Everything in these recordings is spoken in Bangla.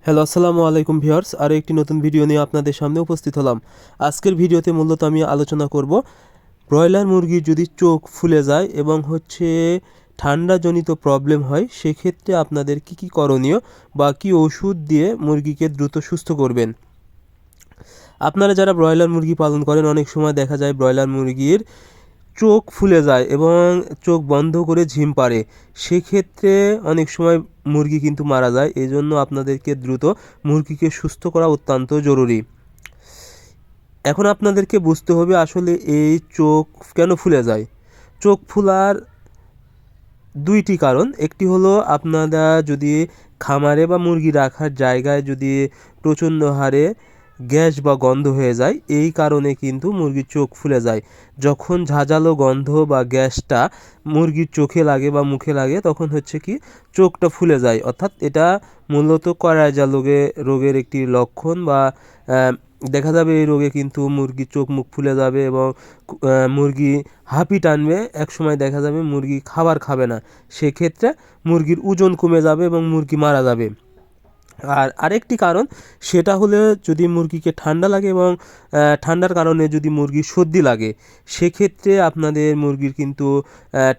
হ্যালো, আসসালামু আলাইকুম ভিউয়ার্স। আরও একটি নতুন ভিডিও নিয়ে আপনাদের সামনে উপস্থিত হলাম। আজকের ভিডিওতে মূলত আমি আলোচনা করব ব্রয়লার মুরগির যদি চোখ ফুলে যায় এবং ঠান্ডাজনিত প্রবলেম হয়, সেক্ষেত্রে আপনাদের কি করণীয় বা কী ওষুধ দিয়ে মুরগিকে দ্রুত সুস্থ করবেন। আপনারা যারা ব্রয়লার মুরগি পালন করেন, অনেক সময় দেখা যায় ব্রয়লার মুরগির চোখ ফুলে যায় এবং চোখ বন্ধ করে ঝিম পাড়ে। সেক্ষেত্রে অনেক সময় মুরগি কিন্তু মারা যায়। এই জন্য আপনাদেরকে দ্রুত মুরগিকে সুস্থ করা অত্যন্ত জরুরি। এখন আপনাদেরকে বুঝতে হবে আসলে এই চোখ কেন ফুলে যায়। চোখ ফুলার দুইটি কারণ। একটি হলো আপনারা যদি খামারে বা মুরগি রাখার জায়গায় যদি প্রচণ্ড হারে গ্যাস বা গন্ধ হয়ে যায়, এই কারণে কিন্তু মুরগির চোখ ফুলে যায়। যখন ঝাঁঝালো গন্ধ বা গ্যাসটা মুরগির চোখে লাগে বা মুখে লাগে, তখন হচ্ছে কি চোখটা ফুলে যায়। অর্থাৎ এটা মূলত করায়জা রোগের একটি লক্ষণ বা দেখা যাবে এই রোগে কিন্তু মুরগির চোখ মুখ ফুলে যাবে এবং মুরগি হাঁপি টানবে। একসময় দেখা যাবে মুরগি খাবার খাবে না। সেক্ষেত্রে মুরগির ওজন কমে যাবে এবং মুরগি মারা যাবে। আর আরেকটি কারণ, সেটা হলে যদি মুরগিকে ঠান্ডা লাগে এবং ঠান্ডার কারণে যদি মুরগির সর্দি লাগে, সেক্ষেত্রে আপনাদের মুরগির কিন্তু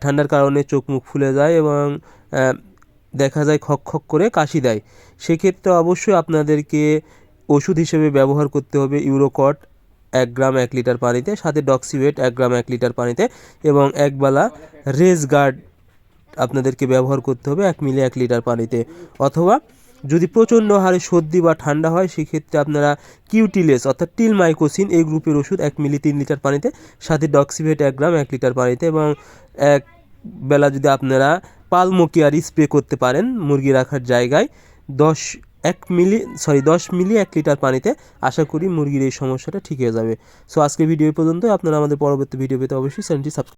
ঠান্ডার কারণে চোখ মুখ ফুলে যায় এবং দেখা যায় খক খক করে কাশি দেয়। সেক্ষেত্রে অবশ্যই আপনাদেরকে ওষুধ হিসেবে ব্যবহার করতে হবে ইউরোকট 1 গ্রাম 1 লিটার পানিতে, সাথে ডক্সিওয়েট 1 গ্রাম 1 লিটার পানিতে এবং একবেলা রেজ গার্ড আপনাদেরকে ব্যবহার করতে হবে 1 মিলি 1 লিটার পানিতে। অথবা যদি প্রচণ্ড হারে সর্দি বা ঠান্ডা হয়, সেক্ষেত্রে আপনারা কিউটিলেস অর্থাৎ টিলমাইকোসিন এই গ্রুপের ওষুধ 1 মিলি 3 লিটার পানিতে, সাথে ডক্সিভেট 1 গ্রাম 1 লিটার পানিতে এবং এক বেলা যদি আপনারা পালমোকিয়ার স্প্রে করতে পারেন মুরগি রাখার জায়গায় 10 মিলি 1 লিটার পানিতে, আশা করি মুরগির এই সমস্যাটা ঠিক হয়ে যাবে। সো আজকে ভিডিও পর্যন্ত। আপনারা আমাদের পরবর্তী ভিডিও পেতে অবশ্যই চ্যানেলটি সাবস্ক্রাইব